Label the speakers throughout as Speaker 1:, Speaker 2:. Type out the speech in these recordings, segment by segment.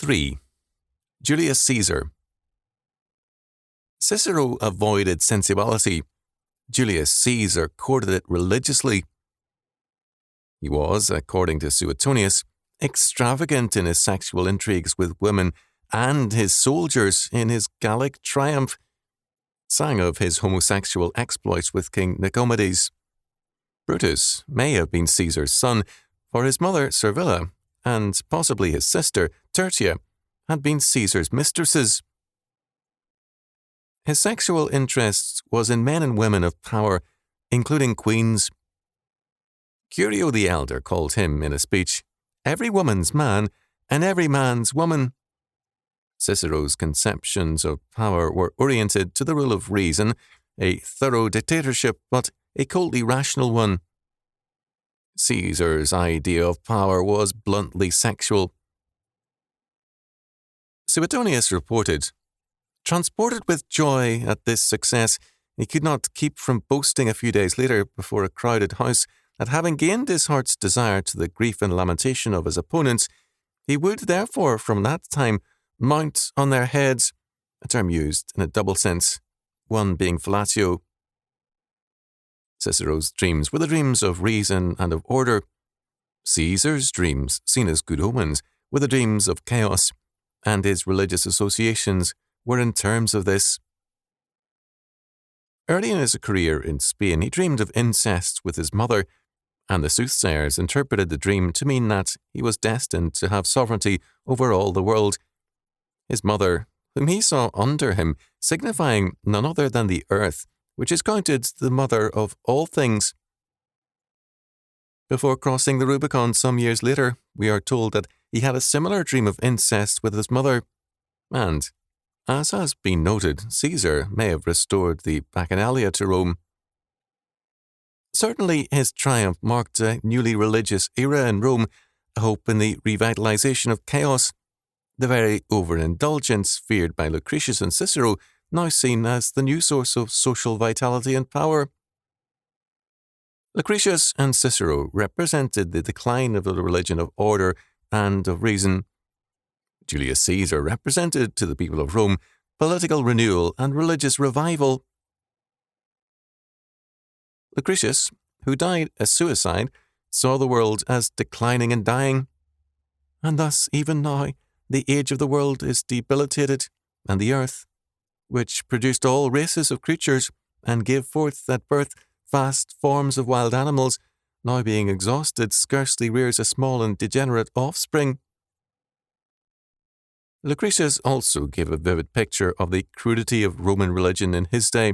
Speaker 1: 3. Julius Caesar. Cicero avoided sensuality. Julius Caesar courted it religiously. He was, according to Suetonius, extravagant in his sexual intrigues with women, and his soldiers, in his Gallic triumph, sang of his homosexual exploits with King Nicomedes. Brutus may have been Caesar's son, for his mother, Servilia, and possibly his sister, Tertia, had been Caesar's mistresses. His sexual interest was in men and women of power, including queens. Curio the Elder called him, in a speech, every woman's man and every man's woman. Cicero's conceptions of power were oriented to the rule of reason, a thorough dictatorship, but a coldly rational one. Caesar's idea of power was bluntly sexual. Suetonius reported, transported with joy at this success, he could not keep from boasting a few days later before a crowded house that having gained his heart's desire to the grief and lamentation of his opponents, he would therefore from that time mount on their heads, a term used in a double sense, one being fellatio. Cicero's dreams were the dreams of reason and of order. Caesar's dreams, seen as good omens, were the dreams of chaos, and his religious associations were in terms of this. Early in his career in Spain, he dreamed of incest with his mother, and the soothsayers interpreted the dream to mean that he was destined to have sovereignty over all the world. His mother, whom he saw under him, signifying none other than the earth, which is counted the mother of all things. Before crossing the Rubicon some years later, we are told that he had a similar dream of incest with his mother, and, as has been noted, Caesar may have restored the Bacchanalia to Rome. Certainly his triumph marked a newly religious era in Rome, a hope in the revitalization of chaos, the very overindulgence feared by Lucretius and Cicero, now seen as the new source of social vitality and power. Lucretius and Cicero represented the decline of the religion of order and of reason. Julius Caesar represented to the people of Rome political renewal and religious revival. Lucretius, who died a suicide, saw the world as declining and dying. And thus, even now, the age of the world is debilitated, and the earth, which produced all races of creatures and gave forth at birth vast forms of wild animals, now being exhausted, scarcely rears a small and degenerate offspring. Lucretius also gave a vivid picture of the crudity of Roman religion in his day,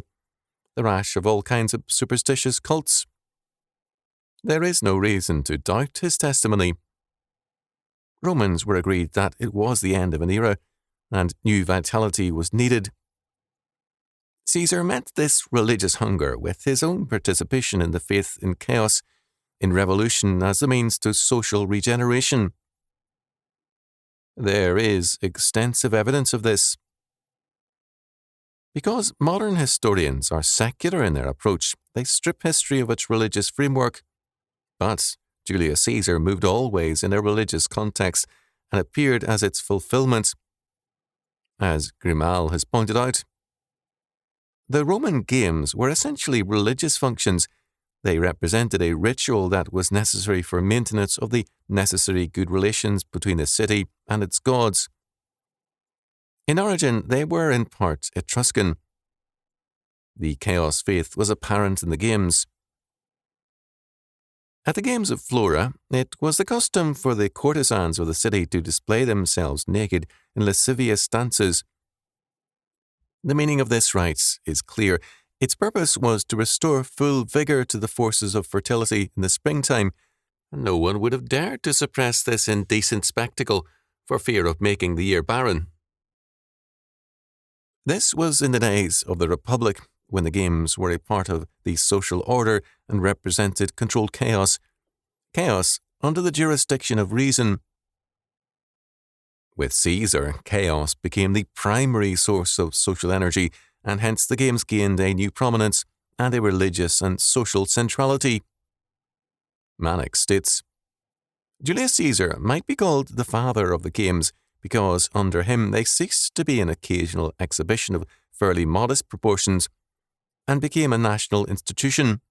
Speaker 1: the rash of all kinds of superstitious cults. There is no reason to doubt his testimony. Romans were agreed that it was the end of an era, and new vitality was needed. Caesar met this religious hunger with his own participation in the faith in chaos, in revolution as the means to social regeneration. There is extensive evidence of this. Because modern historians are secular in their approach, they strip history of its religious framework. But Julius Caesar moved always in a religious context and appeared as its fulfillment. As Grimal has pointed out, the Roman games were essentially religious functions. They represented a ritual that was necessary for maintenance of the necessary good relations between the city and its gods. In origin, they were in part Etruscan. The chaos faith was apparent in the games. At the games of Flora, it was the custom for the courtesans of the city to display themselves naked in lascivious dances. The meaning of this rite is clear. Its purpose was to restore full vigour to the forces of fertility in the springtime, and no one would have dared to suppress this indecent spectacle for fear of making the year barren. This was in the days of the Republic, when the games were a part of the social order and represented controlled chaos under the jurisdiction of reason. With Caesar, chaos became the primary source of social energy, and hence the games gained a new prominence and a religious and social centrality. Mannix states, Julius Caesar might be called the father of the games because under him they ceased to be an occasional exhibition of fairly modest proportions and became a national institution.